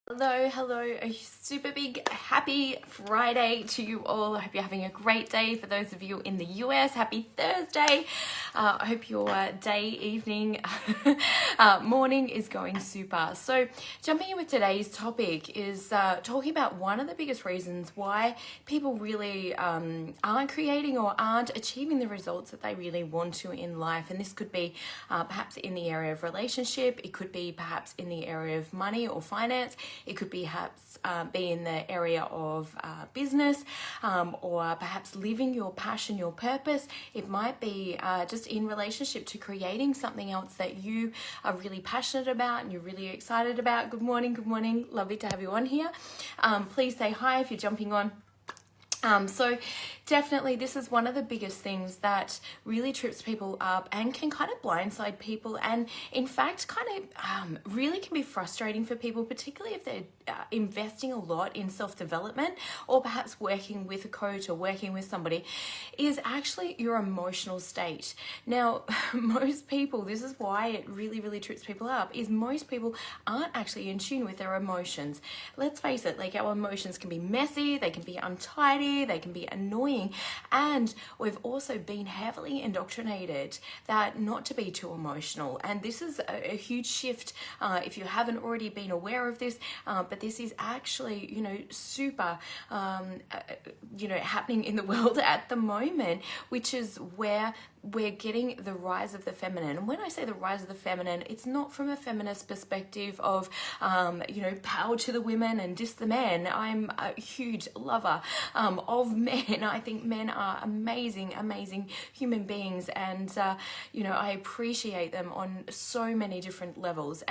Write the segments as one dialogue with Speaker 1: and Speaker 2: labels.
Speaker 1: Hello, a super big happy Friday to you all. I hope you're having a great day. For those of you in the US, happy Thursday. I hope your day, evening, morning is going super. So jumping in with today's topic is talking about one of the biggest reasons why people really aren't creating or aren't achieving the results that they really want to in life. And this could be perhaps in the area of relationship. It could be perhaps in the area of money or finance. It could perhaps be in the area of business, or perhaps living your passion, your purpose. It might be just in relationship to creating something else that you are really passionate about and you're really excited about. Good morning, good morning. Lovely to have you on here. Please say hi if you're jumping on. So definitely this is one of the biggest things that really trips people up and can kind of blindside people, and in fact kind of really can be frustrating for people, particularly if they're investing a lot in self-development or perhaps working with a coach or working with somebody, is actually your emotional state. Now most people, this is why it really trips people up, is most people aren't actually in tune with their emotions. Let's face it, like our emotions can be messy, they can be untidy, they can be annoying, and we've also been heavily indoctrinated that not to be too emotional. And this is a huge shift if you haven't already been aware of this, but this is actually super happening in the world at the moment, which is where we're getting the rise of the feminine. And when I say the rise of the feminine, it's not from a feminist perspective of power to the women and diss the men. I'm a huge lover of men. I think men are amazing human beings, and I appreciate them on so many different levels.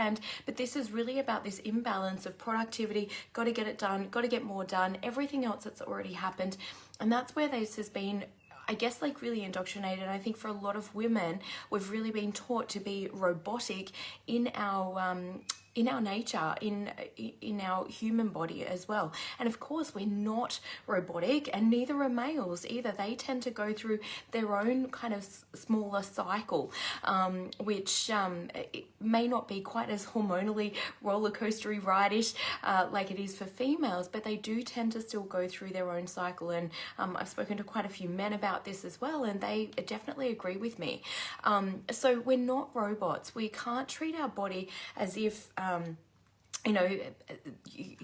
Speaker 1: But this is really about this imbalance of productivity. Got to get it done, got to get more done, everything else that's already happened. And that's where this has been, I guess, like really indoctrinated. I think for a lot of women, we've really been taught to be robotic in our nature, in our human body as well. And of course we're not robotic, and neither are males either. They tend to go through their own kind of smaller cycle, which it may not be quite as hormonally roller coastery ride-ish like it is for females, but they do tend to still go through their own cycle. And I've spoken to quite a few men about this as well, and they definitely agree with me. So we're not robots. We can't treat our body as if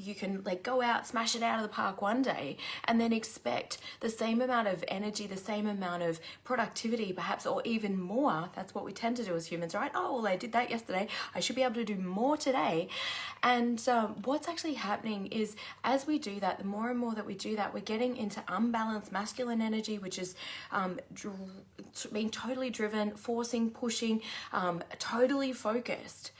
Speaker 1: you can like go out, smash it out of the park one day, and then expect the same amount of energy, the same amount of productivity, perhaps, or even more. That's what we tend to do as humans, right? Oh, well, I did that yesterday, I should be able to do more today. And what's actually happening is, as we do that, the more and more that we do that, we're getting into unbalanced masculine energy, which is being totally driven, forcing, pushing, totally focused,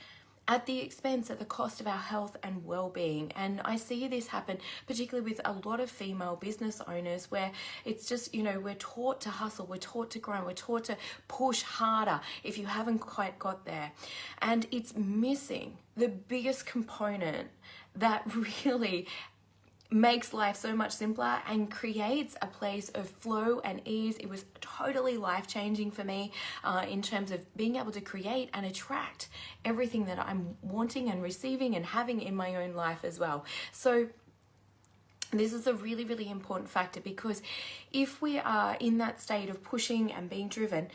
Speaker 1: at the expense, at the cost of our health and well-being. And I see this happen particularly with a lot of female business owners, where it's just, we're taught to hustle, we're taught to grind, we're taught to push harder if you haven't quite got there. And it's missing the biggest component that really makes life so much simpler and creates a place of flow and ease. It was totally life-changing for me in terms of being able to create and attract everything that I'm wanting and receiving and having in my own life as well. So this is a really important factor, because if we are in that state of pushing and being driven,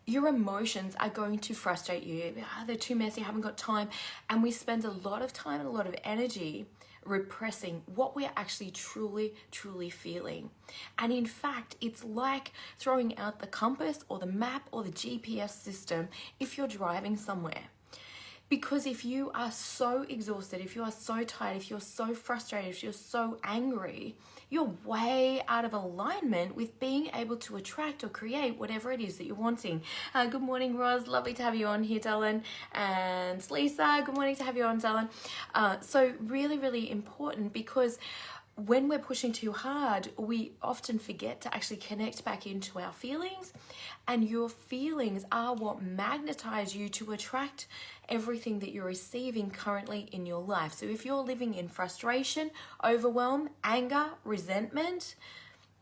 Speaker 1: your emotions are going to frustrate you. They're too messy, I haven't got time. And we spend a lot of time and a lot of energy repressing what we're actually truly feeling. And in fact, it's like throwing out the compass or the map or the GPS system if you're driving somewhere. Because if you are so exhausted, if you are so tired, if you're so frustrated, if you're so angry, you're way out of alignment with being able to attract or create whatever it is that you're wanting. Good morning, Roz. Lovely to have you on here, darling. And Lisa, good morning to have you on, darling. So really important, because when we're pushing too hard, we often forget to actually connect back into our feelings, and your feelings are what magnetize you to attract everything that you're receiving currently in your life. So if you're living in frustration, overwhelm, anger, resentment,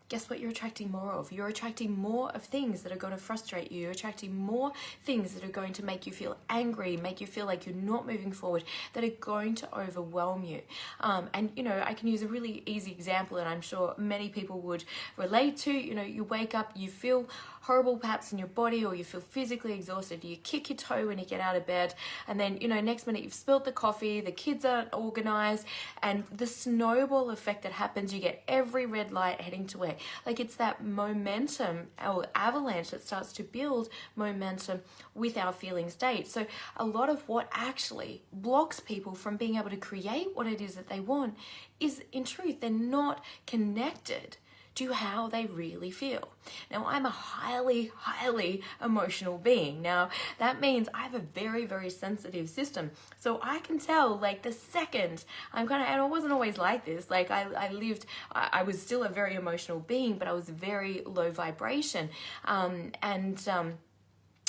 Speaker 1: guess what you're attracting more of? You're attracting more of things that are going to frustrate you. You're attracting more things that are going to make you feel angry, make you feel like you're not moving forward, that are going to overwhelm you. And, you know, I can use a really easy example that I'm sure many people would relate to. You know, you wake up, you feel horrible perhaps in your body, or you feel physically exhausted. You kick your toe when you get out of bed, and then, you know, next minute you've spilled the coffee, the kids aren't organized, and the snowball effect that happens, you get every red light heading to where, like, it's that momentum or avalanche that starts to build momentum with our feeling state. So a lot of what actually blocks people from being able to create what it is that they want is, in truth, they're not connected to how they really feel. Now, I'm a highly, highly emotional being. Now, that means I have a very, very sensitive system. So I can tell, like, the second I'm kind of, and I wasn't always like this. Like, I was still a very emotional being, but I was very low vibration.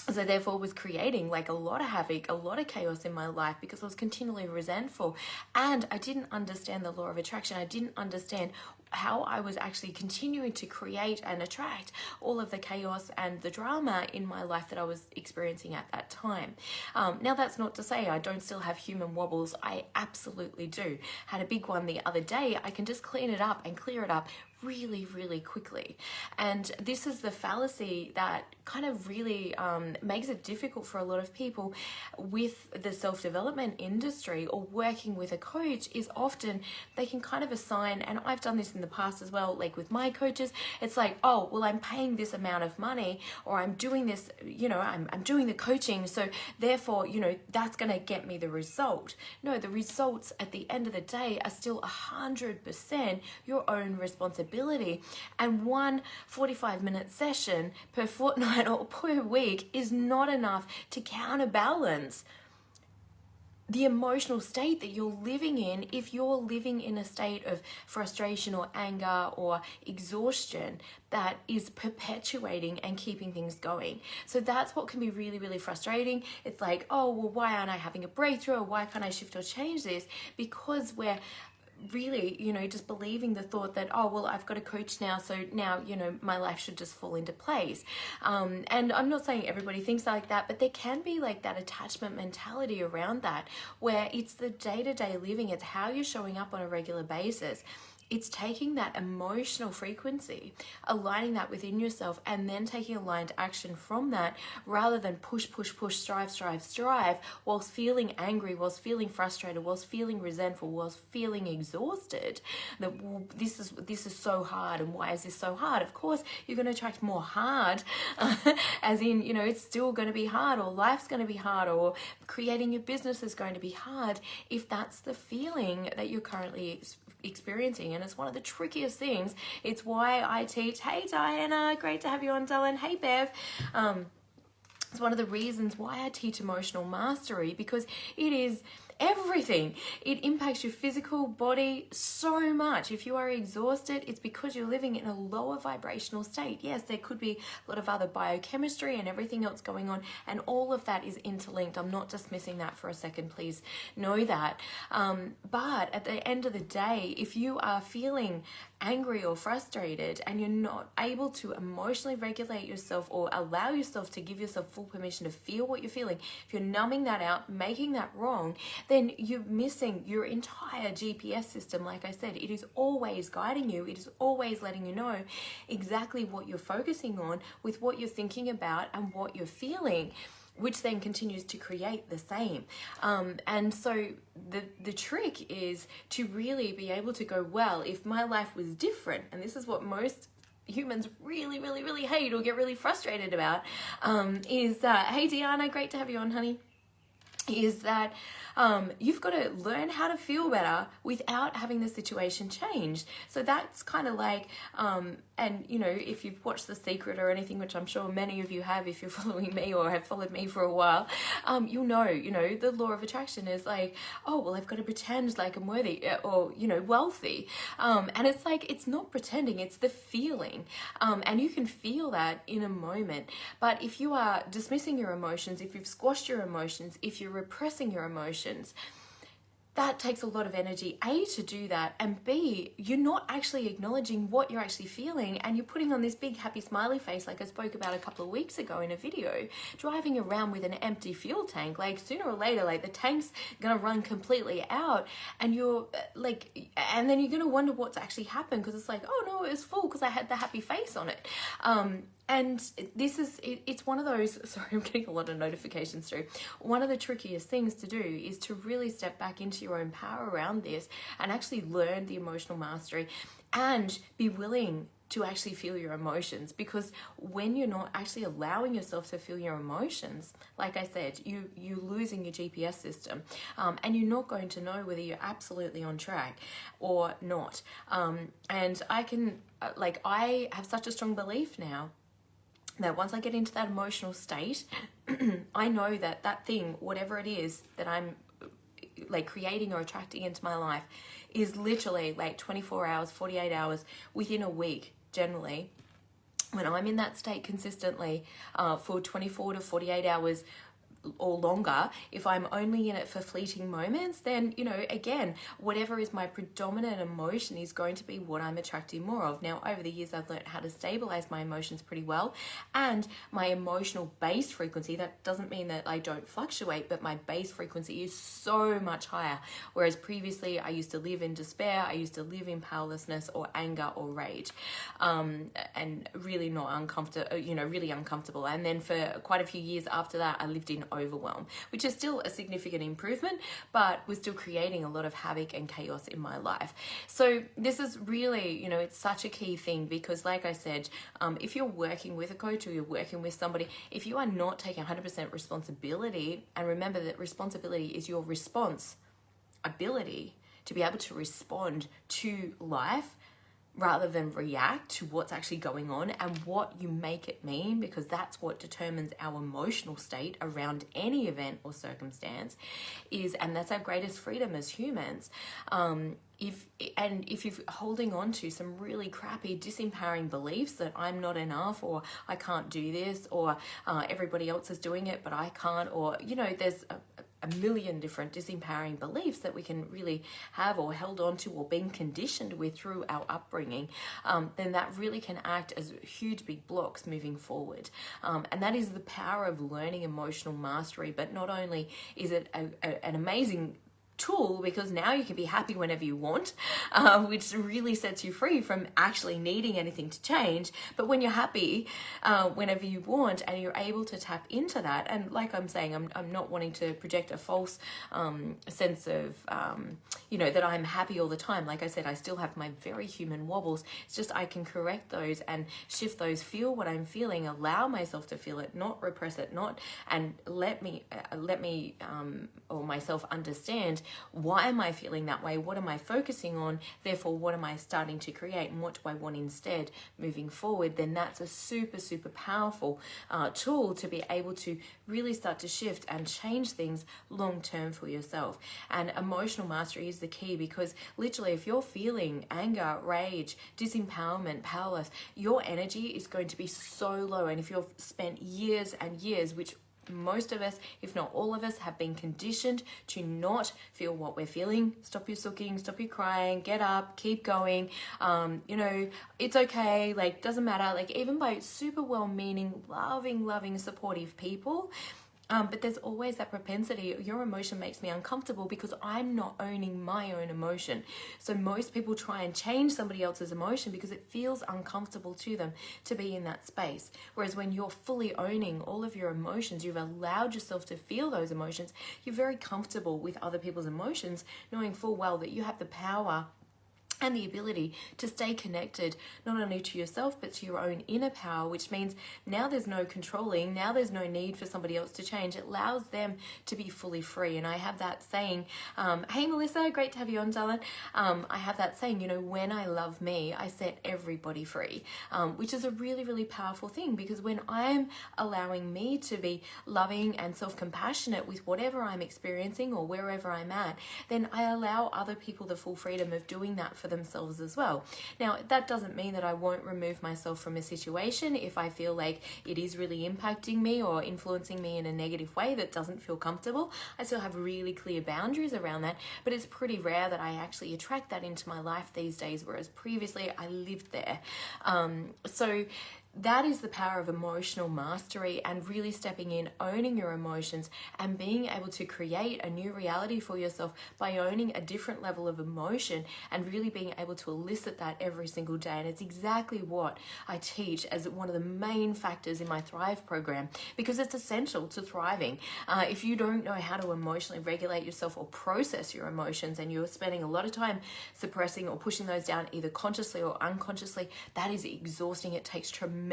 Speaker 1: So therefore was creating like a lot of havoc, a lot of chaos in my life, because I was continually resentful, and I didn't understand the law of attraction. I didn't understand how I was actually continuing to create and attract all of the chaos and the drama in my life that I was experiencing at that time. Now, that's not to say I don't still have human wobbles. I absolutely do. Had a big one the other day. I can just clean it up and clear it up really, really quickly. And this is the fallacy that kind of really makes it difficult for a lot of people with the self-development industry or working with a coach, is often they can kind of assign, and I've done this in the past as well, like with my coaches, it's like, oh, well, I'm paying this amount of money, or I'm doing this, you know, I'm doing the coaching, so therefore, you know, that's going to get me the result. No, the results at the end of the day are still 100% your own responsibility. And one 45-minute session per fortnight or per week is not enough to counterbalance the emotional state that you're living in. If you're living in a state of frustration or anger or exhaustion that is perpetuating and keeping things going. So that's what can be really, really frustrating. It's like, oh, well, why aren't I having a breakthrough? Or why can't I shift or change this? Because we're really, you know, just believing the thought that, oh, well, I've got a coach now, so now, you know, my life should just fall into place. And I'm not saying everybody thinks like that, but there can be like that attachment mentality around that, where it's the day-to-day living, it's how you're showing up on a regular basis. It's taking that emotional frequency, aligning that within yourself, and then taking aligned action from that, rather than push, strive, whilst feeling angry, whilst feeling frustrated, whilst feeling resentful, whilst feeling exhausted. That, well, this is so hard, and why is this so hard? Of course, you're going to attract more hard, as in, you know, it's still going to be hard, or life's going to be hard, or creating your business is going to be hard, if that's the feeling that you're currently experiencing. And it's one of the trickiest things. It's why I teach. Hey Diana, great to have you on, Dylan. Hey Bev. It's one of the reasons why I teach emotional mastery, because it is everything. It impacts your physical body so much. If you are exhausted, it's because you're living in a lower vibrational state. Yes, there could be a lot of other biochemistry and everything else going on, and all of that is interlinked. I'm not dismissing that for a second, please know that. But at the end of the day, if you are feeling angry or frustrated and you're not able to emotionally regulate yourself or allow yourself to give yourself full permission to feel what you're feeling, if you're numbing that out, making that wrong, then you're missing your entire GPS system. Like I said, it is always guiding you. It is always letting you know exactly what you're focusing on with what you're thinking about and what you're feeling, which then continues to create the same. And so the trick is to really be able to go, well, if my life was different, and this is what most humans really, really, really hate or get really frustrated about, is hey Deanna, great to have you on, honey, is that you've got to learn how to feel better without having the situation change. So that's kind of like, and you know, if you've watched The Secret or anything, which I'm sure many of you have, if you're following me or have followed me for a while, you'll know, you know, the law of attraction is like, oh, well, I've got to pretend like I'm worthy or, you know, wealthy. And it's like, it's not pretending, it's the feeling. And you can feel that in a moment. But if you are dismissing your emotions, if you've squashed your emotions, if you're repressing your emotions, that takes a lot of energy, A, to do that, and B, you're not actually acknowledging what you're actually feeling, and you're putting on this big happy smiley face like I spoke about a couple of weeks ago in a video, driving around with an empty fuel tank. Like sooner or later, like the tank's gonna run completely out, and you're like, and then you're gonna wonder what's actually happened, because it's like, oh no, it was full because I had the happy face on it. And this is, it's one of those, sorry, I'm getting a lot of notifications through. One of the trickiest things to do is to really step back into your own power around this and actually learn the emotional mastery and be willing to actually feel your emotions, because when you're not actually allowing yourself to feel your emotions, like I said, you're losing your GPS system, and you're not going to know whether you're absolutely on track or not. And I can, I have such a strong belief now that once I get into that emotional state, I know that that thing, whatever it is that I'm like creating or attracting into my life, is literally like 24 hours, 48 hours, within a week, generally. When I'm in that state consistently for 24 to 48 hours or longer, if I'm only in it for fleeting moments, then, you know, again, whatever is my predominant emotion is going to be what I'm attracting more of. Now, over the years, I've learned how to stabilize my emotions pretty well, and my emotional base frequency, that doesn't mean that I don't fluctuate, but my base frequency is so much higher. Whereas previously, I used to live in despair, I used to live in powerlessness or anger or rage, and really not uncomfortable, you know, really uncomfortable. And then for quite a few years after that, I lived in overwhelm, which is still a significant improvement, but was still creating a lot of havoc and chaos in my life. So this is really, you know, it's such a key thing, because like I said, if you're working with a coach or you're working with somebody, if you are not taking 100% responsibility, and remember that responsibility is your response ability to be able to respond to life rather than react to what's actually going on and what you make it mean, because that's what determines our emotional state around any event or circumstance is, and that's our greatest freedom as humans. If you're holding on to some really crappy, disempowering beliefs that I'm not enough, or I can't do this, or everybody else is doing it but I can't, or, you know, there's a million different disempowering beliefs that we can really have or held on to or been conditioned with through our upbringing, then that really can act as huge big blocks moving forward. And that is the power of learning emotional mastery. But not only is it an amazing tool, because now you can be happy whenever you want, which really sets you free from actually needing anything to change. But when you're happy whenever you want, and you're able to tap into that, and like I'm saying, I'm not wanting to project a false sense of you know, that I'm happy all the time. Like I said, I still have my very human wobbles. It's just I can correct those and shift those, feel what I'm feeling, allow myself to feel it, not repress it, not, and let me or myself understand, why am I feeling that way? What am I focusing on? Therefore, what am I starting to create, and what do I want instead moving forward? Then that's a super, super powerful tool to be able to really start to shift and change things long term for yourself. And emotional mastery is the key, because literally if you're feeling anger, rage, disempowerment, powerless, your energy is going to be so low. And if you've spent years and years, which most of us, if not all of us, have been conditioned to not feel what we're feeling. Stop your sooking, stop your crying, get up, keep going. You know, it's okay, like, doesn't matter. Like, even by super well-meaning, loving, supportive people, but there's always that propensity, your emotion makes me uncomfortable because I'm not owning my own emotion. So most people try and change somebody else's emotion because it feels uncomfortable to them to be in that space. Whereas when you're fully owning all of your emotions, you've allowed yourself to feel those emotions, you're very comfortable with other people's emotions, knowing full well that you have the power and the ability to stay connected not only to yourself but to your own inner power, which means now there's no controlling, now there's no need for somebody else to change. It allows them to be fully free. And I have that saying, hey Melissa, great to have you on, darling. I have that saying, you know, when I love me, I set everybody free, which is a really, really powerful thing, because when I'm allowing me to be loving and self-compassionate with whatever I'm experiencing or wherever I'm at, then I allow other people the full freedom of doing that for for themselves as well. Now, that doesn't mean that I won't remove myself from a situation if I feel like it is really impacting me or influencing me in a negative way that doesn't feel comfortable. I still have really clear boundaries around that, but it's pretty rare that I actually attract that into my life these days, whereas previously I lived there. So that is the power of emotional mastery, and really stepping in, owning your emotions, and being able to create a new reality for yourself by owning a different level of emotion and really being able to elicit that every single day. And it's exactly what I teach as one of the main factors in my Thrive program, because it's essential to thriving. If you don't know how to emotionally regulate yourself or process your emotions, and you're spending a lot of time suppressing or pushing those down either consciously or unconsciously, that is exhausting. It takes tremendous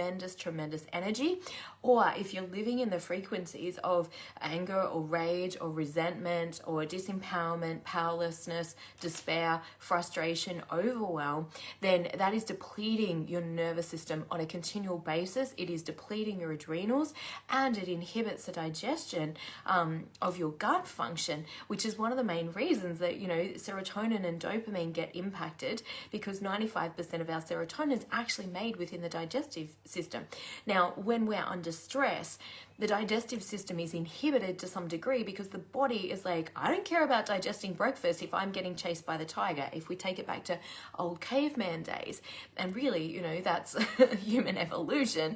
Speaker 1: energy. Or if you're living in the frequencies of anger or rage or resentment or disempowerment, powerlessness, despair, frustration, overwhelm, then that is depleting your nervous system on a continual basis. It is depleting your adrenals, and it inhibits the digestion of your gut function, which is one of the main reasons that, you know, serotonin and dopamine get impacted, because 95% of our serotonin is actually made within the digestive system. Now, when we're under stress, the digestive system is inhibited to some degree, because the body is like, I don't care about digesting breakfast if I'm getting chased by the tiger. If we take it back to old caveman days, and really, you know, that's human evolution,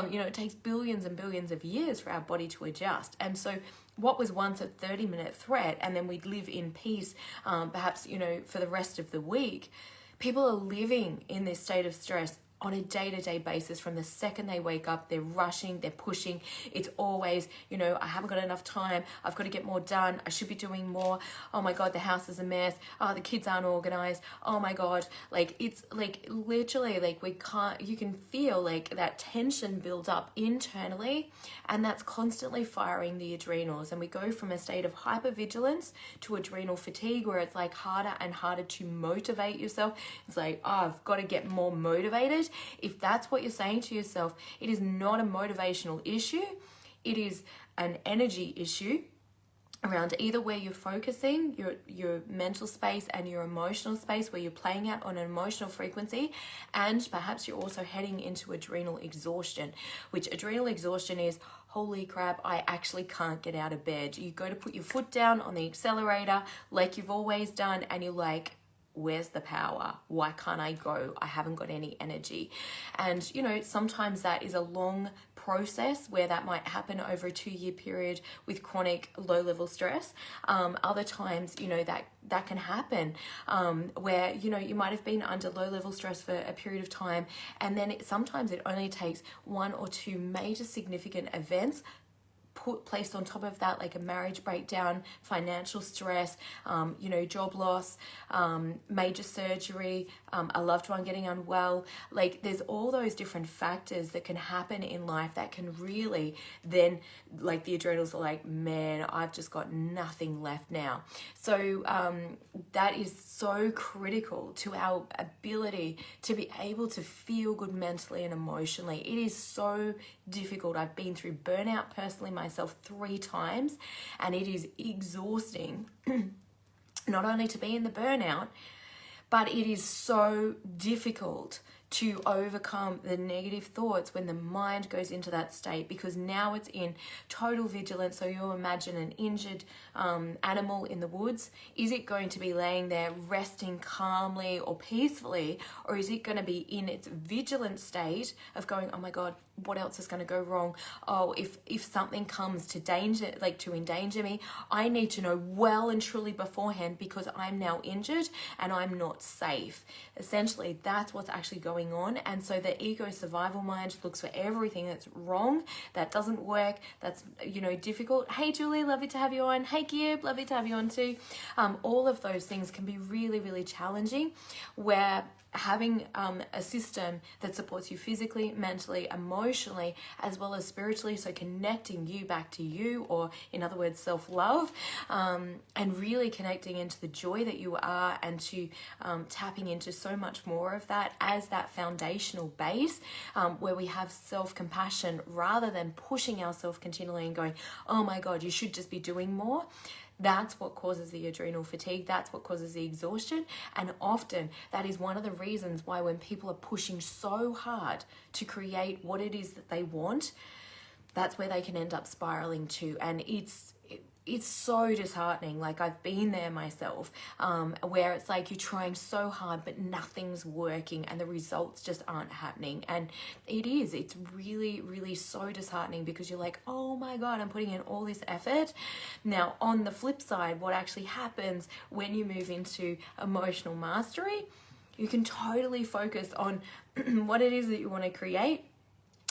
Speaker 1: you know, it takes billions and billions of years for our body to adjust. And so what was once a 30-minute threat, and then we'd live in peace, perhaps, you know, for the rest of the week, people are living in this state of stress on a day-to-day basis. From the second they wake up, they're rushing, they're pushing. It's always, you know, I haven't got enough time, I've got to get more done, I should be doing more. Oh my God, the house is a mess. Oh, the kids aren't organized. Oh my God. Like, it's like literally like you can feel like that tension build up internally, and that's constantly firing the adrenals. And we go from a state of hypervigilance to adrenal fatigue, where it's like harder and harder to motivate yourself. It's like, oh, I've got to get more motivated. If that's what you're saying to yourself, it is not a motivational issue. It is an energy issue around either where you're focusing your mental space and your emotional space, where you're playing out on an emotional frequency, and perhaps you're also heading into adrenal exhaustion, which adrenal exhaustion is, holy crap, I actually can't get out of bed. You go to put your foot down on the accelerator like you've always done, and you're like, where's the power? Why can't I go? I haven't got any energy. And, you know, sometimes that is a long process where that might happen over a 2-year period with chronic low-level stress. Other times, you know, that can happen where, you know, you might have been under low-level stress for a period of time, and then sometimes it only takes 1 or 2 major significant events placed on top of that, like a marriage breakdown, financial stress, you know, job loss, major surgery, a loved one getting unwell. Like, there's all those different factors that can happen in life that can really then, like, the adrenals are like, man, I've just got nothing left now. So that is so critical to our ability to be able to feel good mentally and emotionally. It is so difficult. I've been through burnout personally myself 3 times, and it is exhausting not only to be in the burnout, but it is so difficult to overcome the negative thoughts when the mind goes into that state, because now it's in total vigilance. So you imagine an injured animal in the woods. Is it going to be laying there resting calmly or peacefully, or is it going to be in its vigilant state of going, oh my God, what else is going to go wrong? Oh, if something comes to danger, like to endanger me, I need to know well and truly beforehand, because I'm now injured and I'm not safe. Essentially, that's what's actually going on. And so the ego survival mind looks for everything that's wrong, that doesn't work, that's, you know, difficult. Hey Julie, lovely to have you on. Hey Gib, lovely to have you on too. All of those things can be really, really challenging, where having a system that supports you physically, mentally, emotionally, as well as spiritually, so connecting you back to you, or in other words, self-love, and really connecting into the joy that you are, and to tapping into so much more of that as that foundational base, where we have self-compassion rather than pushing ourselves continually and going, oh my God, you should just be doing more. That's what causes the adrenal fatigue. That's what causes the exhaustion. And often that is one of the reasons why when people are pushing so hard to create what it is that they want, that's where they can end up spiraling to. And it's so disheartening. Like, I've been there myself, where it's like you're trying so hard but nothing's working and the results just aren't happening. And it's really, really so disheartening, because you're like, oh my God, I'm putting in all this effort. Now, on the flip side, what actually happens when you move into emotional mastery, you can totally focus on what it is that you want to create,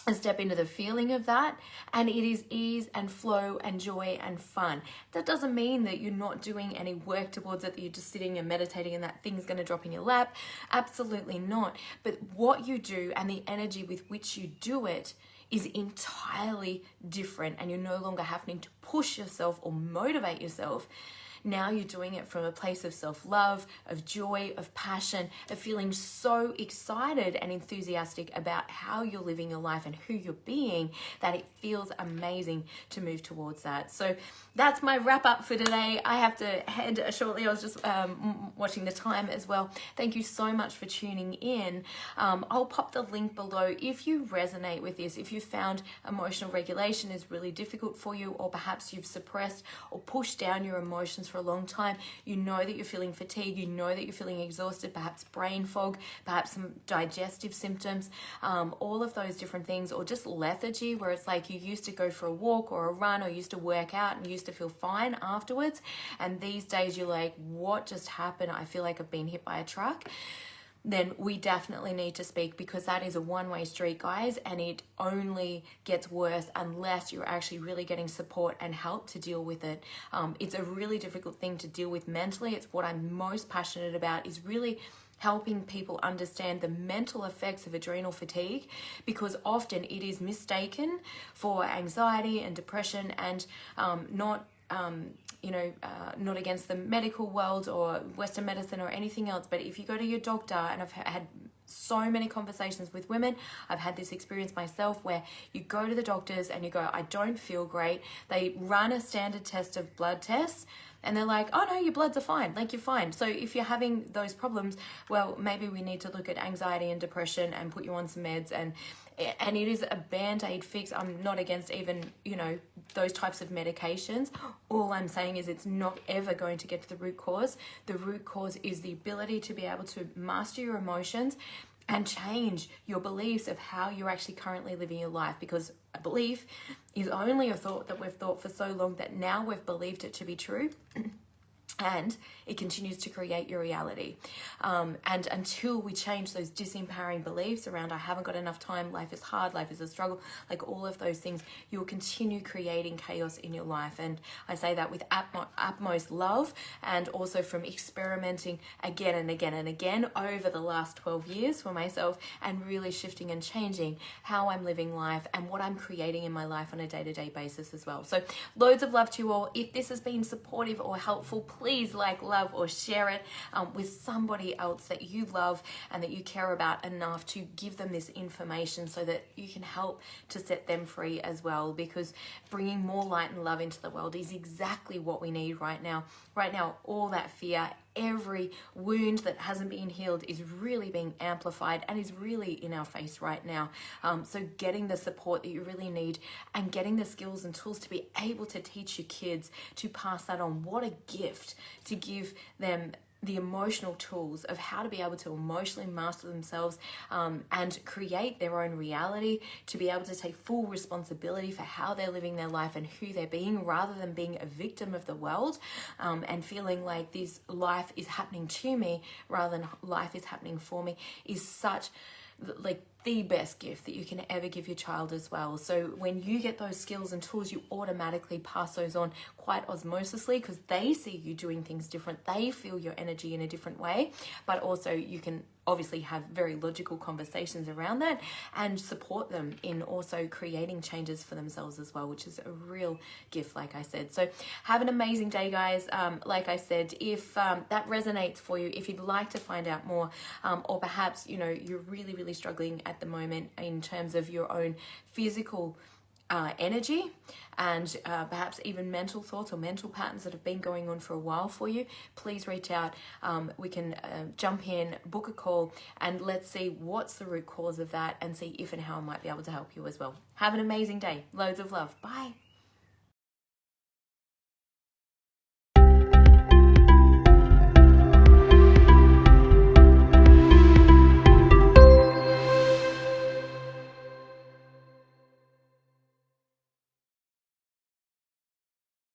Speaker 1: and step into the feeling of that, and it is ease and flow and joy and fun. That doesn't mean that you're not doing any work towards it, that you're just sitting and meditating and that thing's going to drop in your lap. Absolutely not. But what you do and the energy with which you do it is entirely different, and you're no longer having to push yourself or motivate yourself. Now you're doing it from a place of self-love, of joy, of passion, of feeling so excited and enthusiastic about how you're living your life and who you're being, that it feels amazing to move towards that. So that's my wrap up for today. I have to head shortly. I was just watching the time as well. Thank you so much for tuning in. I'll pop the link below. If you resonate with this, if you found emotional regulation is really difficult for you, or perhaps you've suppressed or pushed down your emotions for a long time, you know that you're feeling fatigue, you know that you're feeling exhausted, perhaps brain fog, perhaps some digestive symptoms, all of those different things, or just lethargy, where it's like you used to go for a walk or a run or used to work out and used to feel fine afterwards, and these days you're like, what just happened? I feel like I've been hit by a truck. Then we definitely need to speak, because that is a one-way street, guys, and it only gets worse unless you're actually really getting support and help to deal with it. It's a really difficult thing to deal with mentally. It's what I'm most passionate about, is really helping people understand the mental effects of adrenal fatigue, because often it is mistaken for anxiety and depression, and not against the medical world or Western medicine or anything else. But if you go to your doctor, and I've had so many conversations with women, I've had this experience myself, where you go to the doctors and you go, I don't feel great. They run a standard test of blood tests, and they're like, oh no, your bloods are fine, like you're fine. So if you're having those problems, well, maybe we need to look at anxiety and depression and put you on some meds. And it is a band-aid fix. I'm not against even, those types of medications. All I'm saying is it's not ever going to get to the root cause. The root cause is the ability to be able to master your emotions and change your beliefs of how you're actually currently living your life, because a belief is only a thought that we've thought for so long that now we've believed it to be true. And it continues to create your reality. And until we change those disempowering beliefs around, I haven't got enough time, life is hard, life is a struggle, like all of those things, you'll continue creating chaos in your life. And I say that with utmost love, and also from experimenting again and again and again over the last 12 years for myself, and really shifting and changing how I'm living life and what I'm creating in my life on a day-to-day basis as well. So loads of love to you all. If this has been supportive or helpful, please like, love, or share it with somebody else that you love and that you care about enough to give them this information, so that you can help to set them free as well, because bringing more light and love into the world is exactly what we need right now. Right now, all that fear, every wound that hasn't been healed is really being amplified and is really in our face right now. So getting the support that you really need, and getting the skills and tools to be able to teach your kids to pass that on. What a gift to give them the emotional tools of how to be able to emotionally master themselves, and create their own reality, to be able to take full responsibility for how they're living their life and who they're being, rather than being a victim of the world, and feeling like this life is happening to me rather than life is happening for me, is such like the best gift that you can ever give your child as well. So when you get those skills and tools, you automatically pass those on quite osmosisly, because they see you doing things different. They feel your energy in a different way, but also you can obviously have very logical conversations around that and support them in also creating changes for themselves as well, which is a real gift, like I said. So have an amazing day, guys. Like I said, if that resonates for you, if you'd like to find out more, or perhaps, you're really, really struggling at the moment in terms of your own physical energy and perhaps even mental thoughts or mental patterns that have been going on for a while for you, please reach out. We can jump in, book a call, and let's see what's the root cause of that and see if and how I might be able to help you as well. Have an amazing day. Loads of love. Bye.